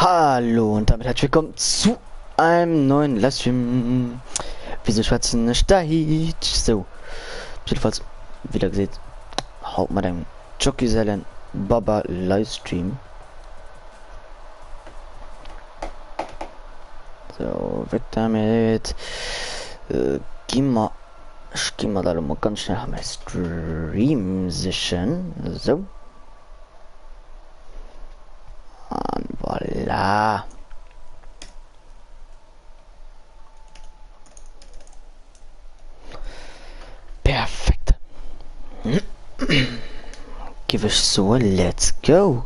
Hallo und damit herzlich willkommen zu einem neuen Livestream. Wieso schwatzen nicht da hit? So, jedenfalls wieder gesehen. Haut mal dein Jockey Baba Livestream. So, weg damit. Ich geh mal da mal ganz schnell mein Stream sichern. So. Und voilà. Perfekt. Give us so, let's go.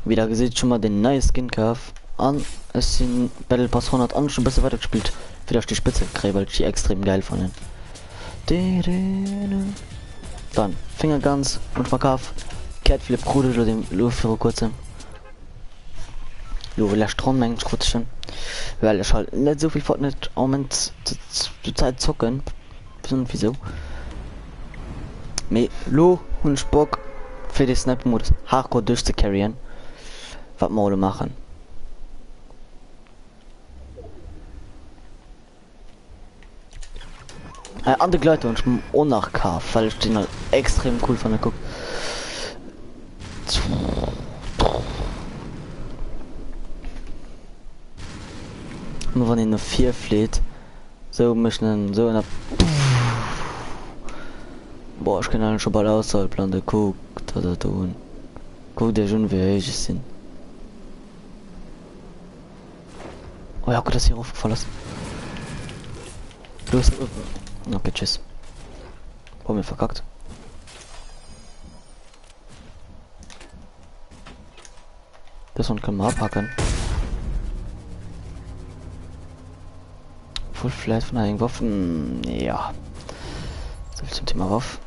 Wieder gesehen schon mal den neuen Skin Curve an. Es sind Battle Pass 100 an schon besser weitergespielt. Wieder auf die Spitze gekriegt, weil ich die extrem geil von den. Dann Fingerguns und Verkauf. Catflip Bruder oder dem Luft für kurzem. Lo will der Strommengen kurz schon. Weil ich halt nicht so viel Fortnite im Moment zur Zeit zocken. Wieso? Me lo und Bock für den Sniper Modus Hardcore durchzucarryen. Was wir machen. Andere Leute und auch nach K, weil ich den halt extrem cool von der guck. Nur wenn ich nur 4 fleht, so möchten so einer. Boah, ich kann schon bald außerhalb Plan guckt oder tun. Guck der schon wie ich sind. Oh ja, gut, dass hier aufgefallen ist. Los. Okay, tschüss. Oh, mir verkackt. Das one können wir abhacken. Full Flat von einigen Waffen. Ja. So viel zum Thema Waffen.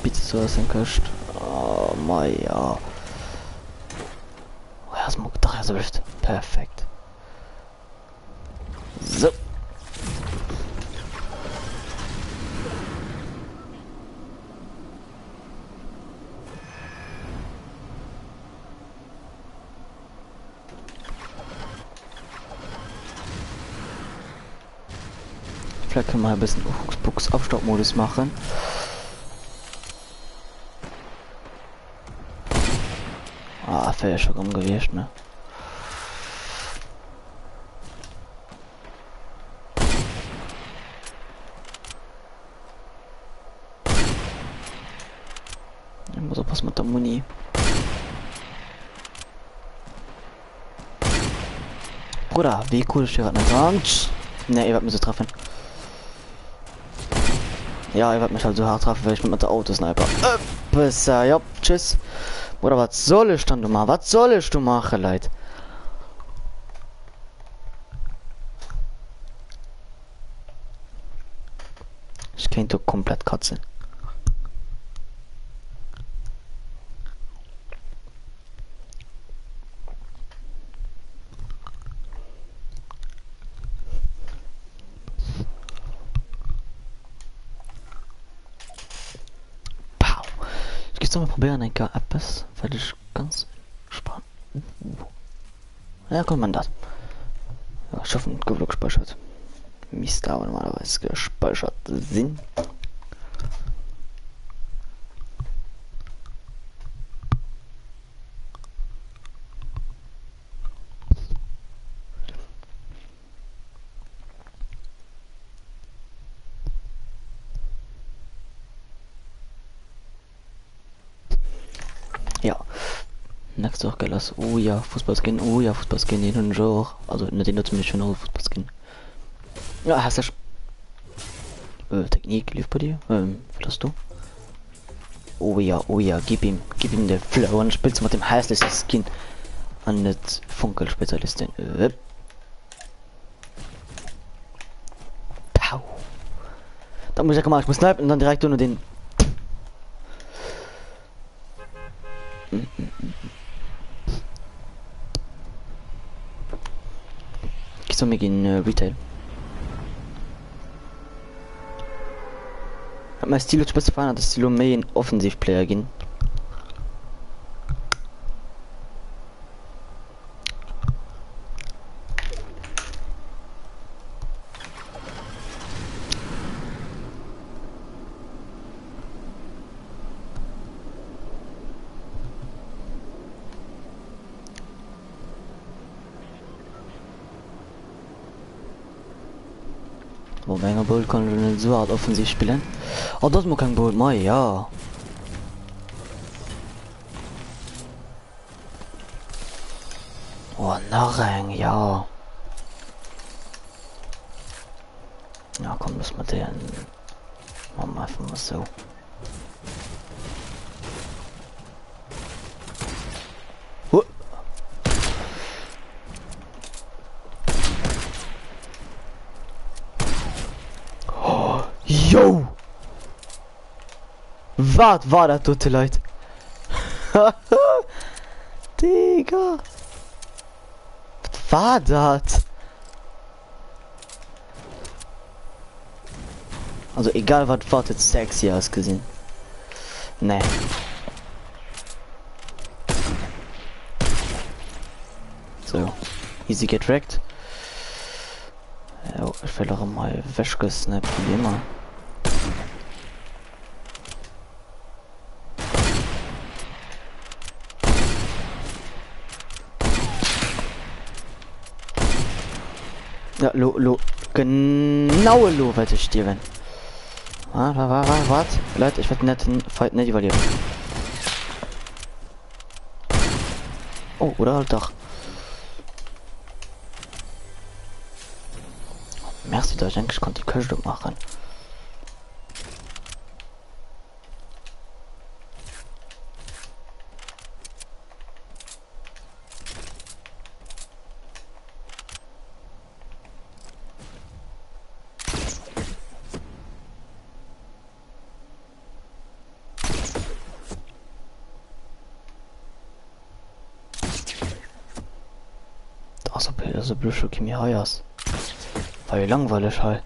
Bitte so aus dem Köst. Oh mein ja. Oh ja, es mag doch ja so ist. Perfekt. So. Vielleicht können wir ein bisschen Huxbuchs Aufstaubmodus machen. Ah, wäre ja schon umgewischt, ne? Ich muss aufpassen mit der Muni. Bruder, wie cool ist hier gerade nicht? Ne, ihr werdet mich so treffen. Ja, ihr werdet mich halt so hart treffen, weil ich mit der Autosniper. Besser, ja, tschüss. Oder was soll ich dann machen? Was soll ich du machen, Leute? Ich kann doch komplett kotzen. Pow. Ich gehe mal probieren, ein etwas, weil ich ganz spannend. Ja, kommt man das. Ja, schaffen, genug gespeichert. Mist, aber normalerweise gespeichert sind. Ja. Nächste Woche gelassen. Oh ja, Fußballskin. Oh ja, Fußballskin. Den und auch. Also, ne, den zumindest schon auch Fußballskin. Ja, hast du Technik lief bei dir? Was hast du? Oh ja, gib ihm den Flow und spielst mit dem heißesten Skin an das Funkelspezialistin. Pow. Da muss ich ja gemacht, ich muss snipen und dann direkt nur den. nächste Mal gehen Retail. Mein Stil ist besser fahren, dass die mehr ein Offensivplayer gehen. Wo Menge Bull kann so hart offensiv spielen. Oh, das muss kein Bull mehr, ja. Oh, Narren, ja. Ja, komm, das mit den. Machen wir einfach mal so. Huh. Oh, yo! Was war das, tote Leute? Digga! Was war das? Also egal was war, jetzt sexy ausgesehen. Ne. So. Easy get wrecked. Ja, ich will auch mal weggesnappt, wie immer. Ja, genau lo, werde ich dir wenn. Was? Leute, ich werde nicht den Fight nicht überleben. Oh, oder halt doch. Merci, da ich eigentlich konnte die Köche machen. Also blöd, okay, mir heiers. Weil langweilig halt.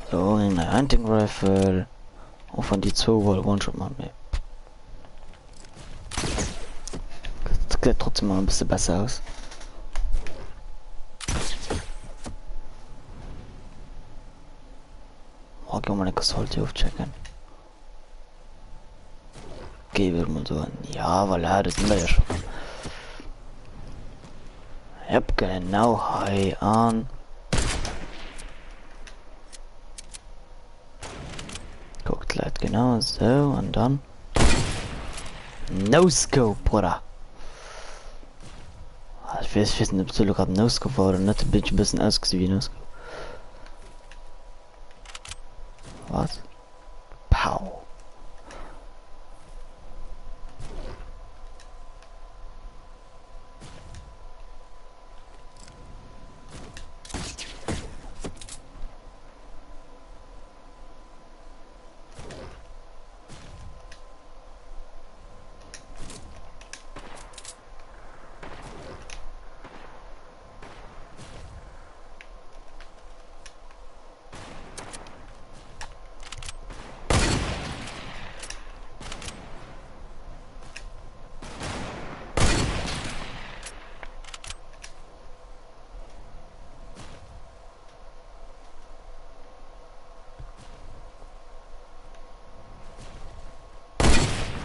So, in der Hunting Rifle. Auch von die 2 Wohl One-Shot mal mehr. Das sieht trotzdem mal ein bisschen besser aus. Oh, geh mal eine Kassalte aufchecken. Geh mal so an. Ja, weil das sind wir ja schon. Ich hab genau High an. Guckt leid genau so und dann. No Scope, Bruder. Ich weiß nicht, ob du gerade No Scope war oder nicht. Bin ich ein bisschen ausgesehen wie No Scope. Was? Pow.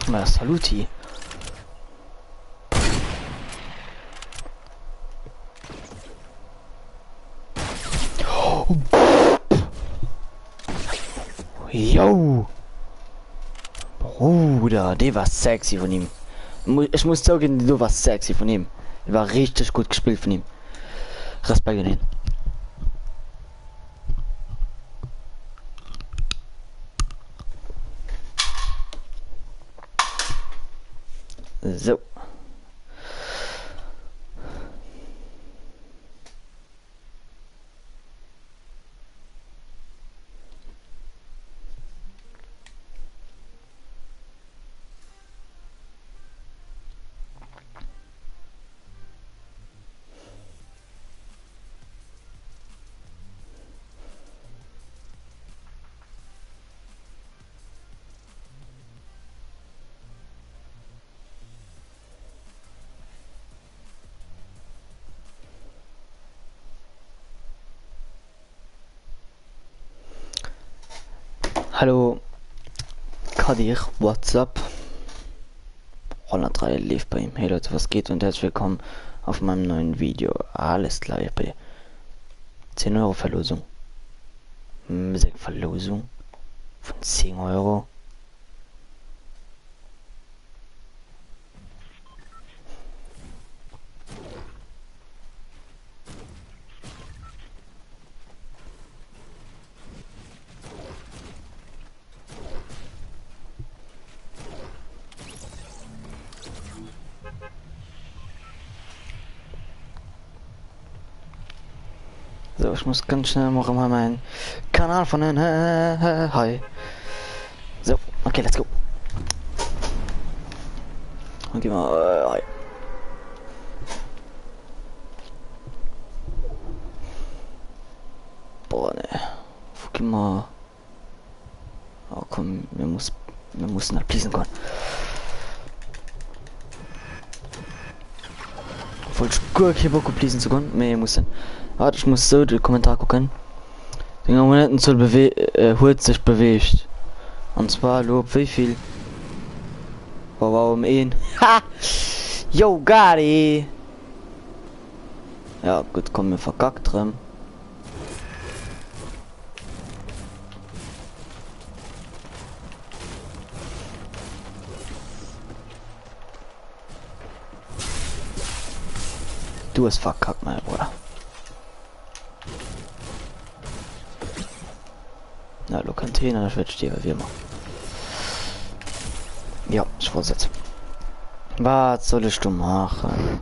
Na, Saluti. Yo. Bruder, der war sexy von ihm. Ich muss sagen, du warst sexy von ihm. Der war richtig gut gespielt von ihm. Respekt an ihn. So. Hallo, Kadir, WhatsApp. 103 lief bei ihm. Hey Leute, was geht und herzlich willkommen auf meinem neuen Video. Alles klar, ich bei dir. 10 Euro Verlosung. Verlosung von 10 Euro. So, ich muss ganz schnell mal meinen Kanal von den Hi. So, okay, let's go. Und gehen wir hi. Boah, ne. Guck mal. Oh komm, wir müssen nach Pliesen kommen. Voll gut, hier Bock auf Pliesen zu kommen. Nee, muss denn. Warte, ich muss so den Kommentar gucken. Den Abonnenten soll holt sich bewegt. Und zwar lob wie viel? Warum ihn? Ha! Yo, Gary! Ja, gut, komm, wir verkackt drin. Du hast verkackt, mein Bruder. Na, Container, das wird stehen wie immer. Ja, ich vorsetze. Was soll ich machen?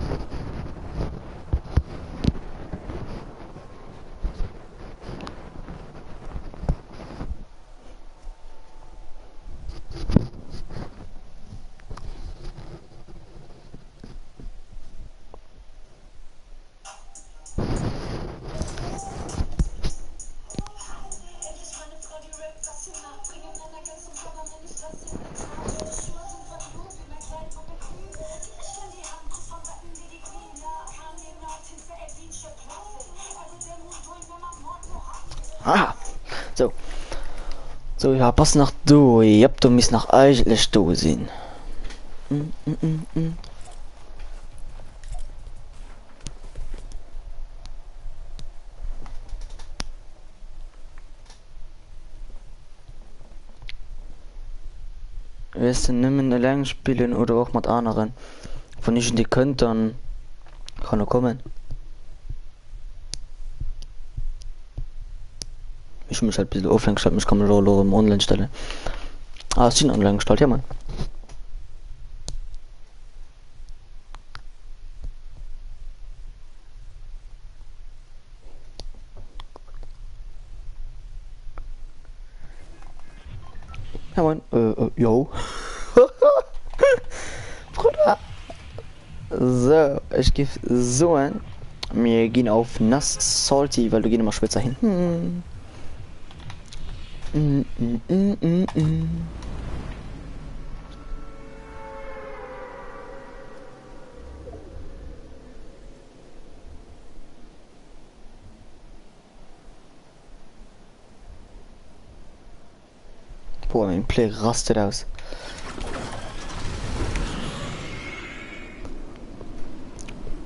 Ah, so ja, pass nach du, ihr habt du mich nach eigentlich du sehen. Wirst du nimmen allein spielen oder auch mit anderen? Wenn ich die könnt, dann kann er kommen. Ich muss halt ein bisschen offline gestalten, ich kann mir Roller im Online stellen. Ah, es sind online gestaltet, ja man. Ja man, yo. Bruder. So, ich gebe so ein. Wir gehen auf nass salty, weil du gehen immer spitzer hin. Boah, mein Play rastet aus.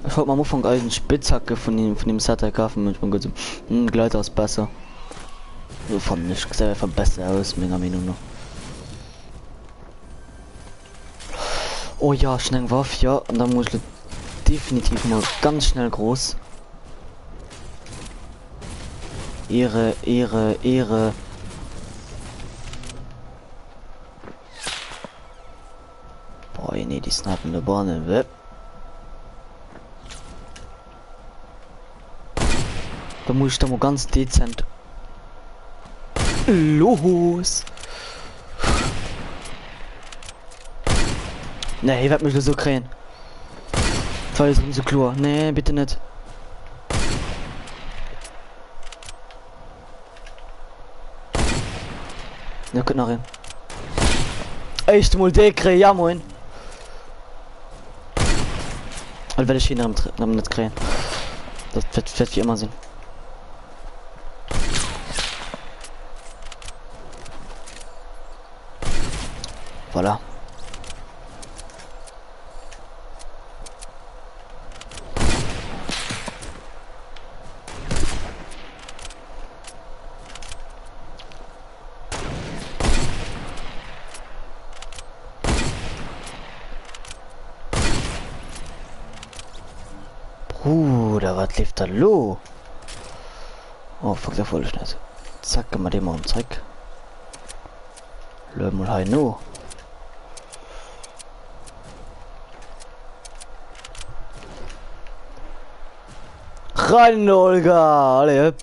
Ich wollte mal am Anfang einen Spitzhacke von dem Setter kaufen und ich bin gut so, Gleiter ist besser. So fand ich, sieht einfach besser aus, meiner Meinung nach. Oh ja, schnell Waffe, ja, und dann muss ich definitiv mal ganz schnell groß. Ehre. Boah, nee, die snappen der Bahn weg. Da muss ich da mal ganz dezent los. Ne, ich werd mich so krähen. Zwei sind so klar. Nee, bitte nicht. Ja, gut nachher. Echt mal dekre, ja moin. Und werde ich hier nicht krähen. Das wird wie immer sein. Voilà. Bruder, was lief da los? Oh, fuck, der voll schnell. Zack, gehen wir den mal und zack. Löwen mal rein, no. Rein, Olga! Alle,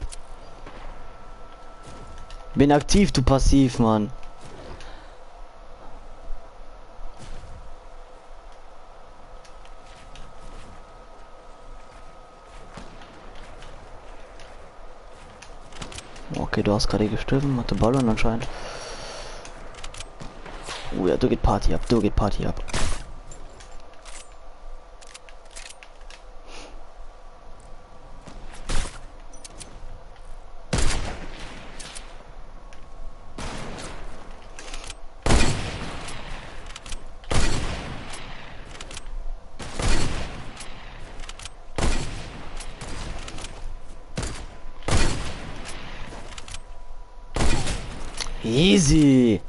bin aktiv, du passiv, Mann. Okay, du hast gerade gestorben mit dem Ballon anscheinend. Oh ja, du geht Party ab, du geht Party ab. Easy.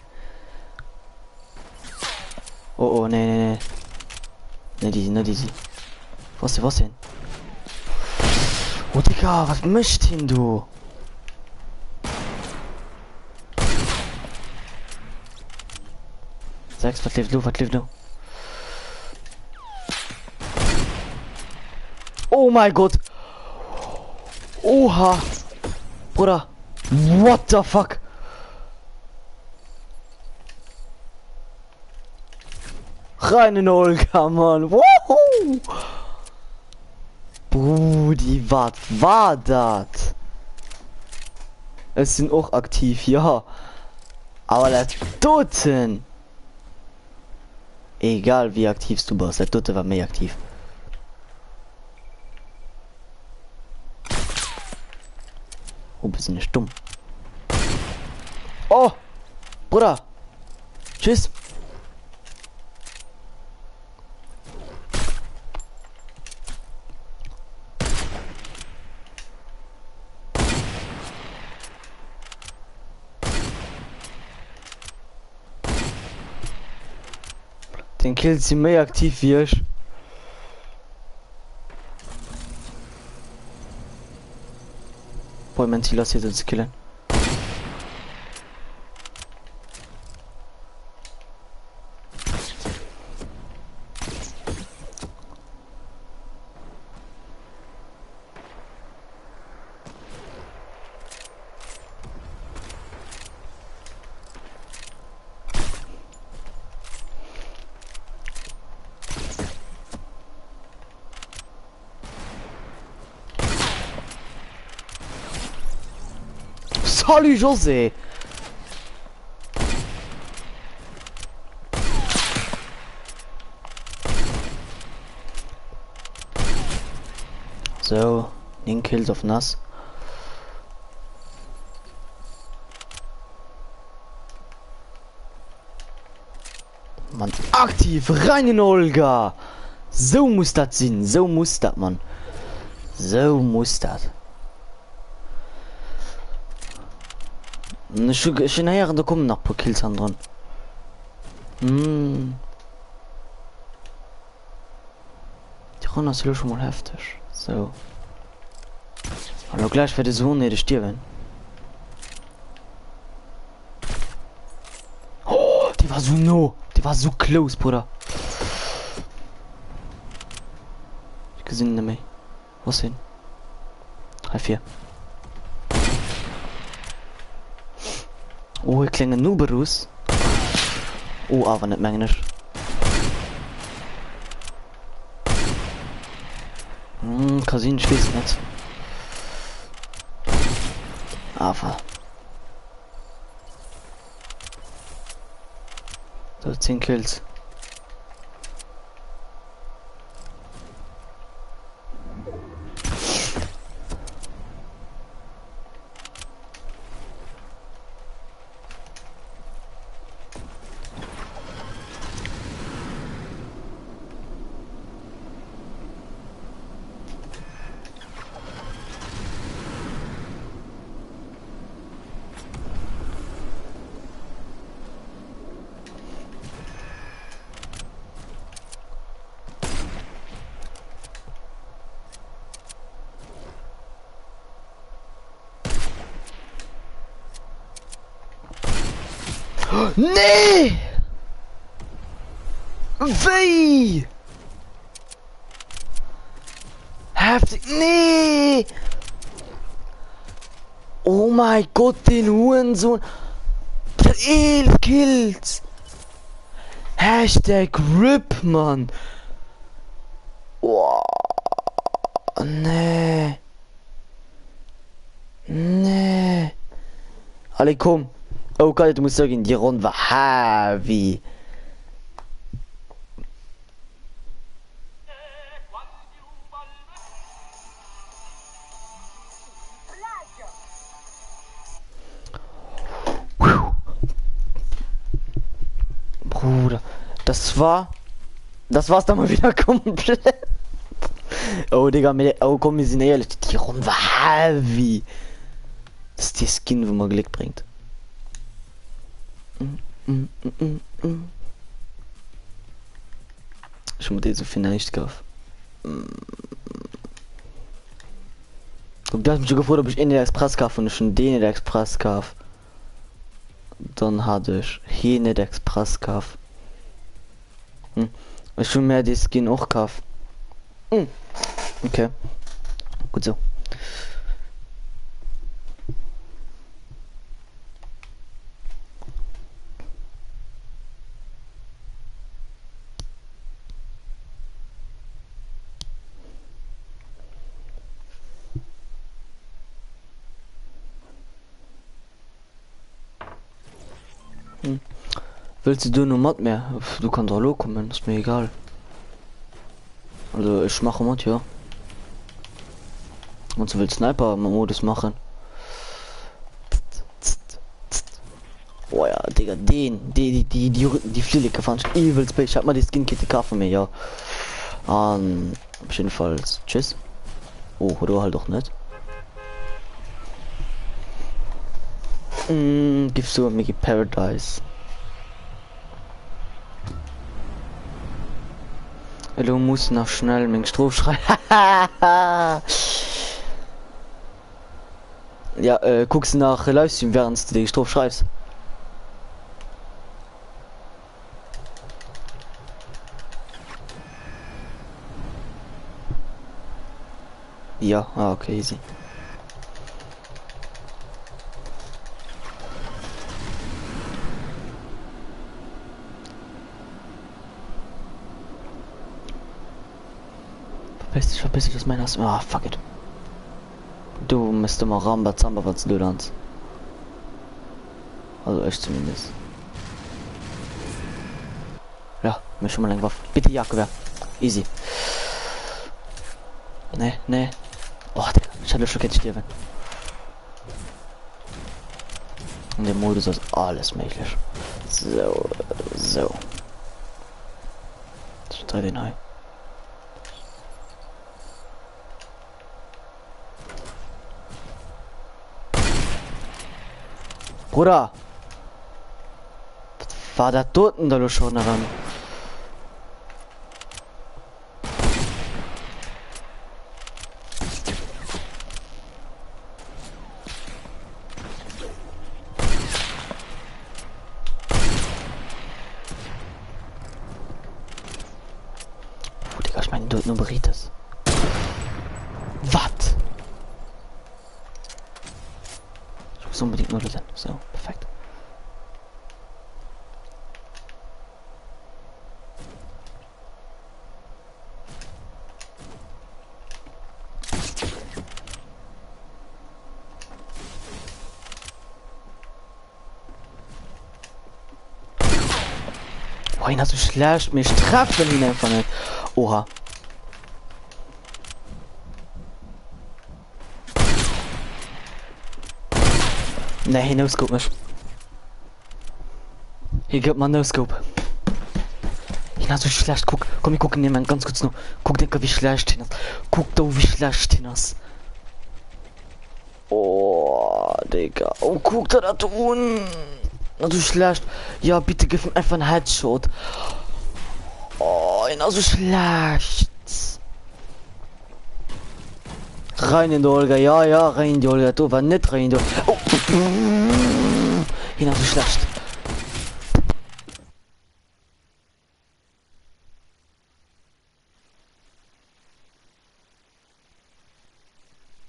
Oh, oh, nee, nee, nee. Nicht easy, nicht easy. Was denn? Oh, Digga, was möchtest denn du? Sag's, was lebt du, was lebt du? Oh mein Gott. Oha. Bruder. What the fuck? Rein in Olga, Mann. Woohoo! Brudi, was war das? Es sind auch aktiv, ja. Aber der Toten. Egal wie aktiv du bist, der Tote war mehr aktiv. Oh, bist du nicht dumm. Oh! Bruder! Tschüss! Den killt sie mehr aktiv wie ich. Boah, mein Ziel ist jetzt zu killen. Salut José. So, 9 Kills auf nass. Mann, aktiv rein in Olga. So muss das sein, so muss das, Mann. So muss das. Ich näher, da kommen noch ein paar Kills an dran. Die Runde ist schon mal heftig. So. Hallo, gleich werde ich so nicht stirben. Oh, die war so no. Die war so close, Bruder. Ich gesehen nämlich. Was hin? 3-4. Oh, ich klinge nur Berus. Oh, aber nicht mengenisch. Casino schließt nicht. Aber. So 10 Kills. Nee! Wie? Heftig. Nee! Oh mein Gott, den Hurensohn. Der hat 11 Kills. Hashtag RIP, Mann. Oh, nee. Nee. Alle komm. Oh Gott, du musst sagen, die Runde war heavy. Bruder, das war's dann mal wieder komplett. Oh Digga, oh komm, wir sind ehrlich, die Runde war heavy. Das ist die Skin, wo man Glück bringt. Ich muss so viel nicht kaufen. Du hast mich schon gefragt, ob ich in der Express kaufe und ich schon den in der Express kaufe. Dann hatte ich hier nicht Express kaufe. Ich schon mehr die Skin auch kaufe. Okay. Gut so. Willst du nur Mod mehr? Du kannst Hallo kommen, ist mir egal. Also ich mache Mod, ja. Und du willst Sniper-Modus machen. Oh ja, Digga, die Fliege fand ich übelst bei. Ich hab mal die Skin-Kit gekauft von mir, ja. Auf jeden Fall. Tschüss. Oh, oder halt doch nicht. Gibst du Mickey Paradise. Du musst noch schnell mit Stroph schreiben. Ja, guckst nach Livestream, während du die Stroph schreibst. Ja, okay, easy. Verpiss dich, das meinst. Ah, fuck it. Du müsste mal Ramba Zamba, was du lernst. Also echt zumindest. Ja, mir schon mal eine Waffe. Bitte Jagdgewehr. Easy. Ne. Oh, Digga, ich hatte schon jetzt sterben. In dem Modus ist alles möglich. So. Ich drehe den ein. Bruder! Was war da Toten da schon daran? Oh, Digga, ich meine, dort nur Berites. Was? Ich muss unbedingt nur sein. So, perfekt. Wohin hast du schlecht mich treffen ihn einfach nicht. Oha. Ne, no scope mich. Hier gibt man no scope. Ihn hast du schlecht. Guck, komm, wir gucken jemand ganz kurz nur. Guck, denke, wie schlecht hin ist. Guck da, wie schlecht hin ist. Oh, Digga. Oh, guck da tun. Na, du schlecht. Ja, bitte gib ihm einfach einen Headshot. Oh, ihn so schlecht. Rein in die Olga, ja, rein in die Olga. Du war nicht rein in die Olga. Oh. Ihn so schlecht.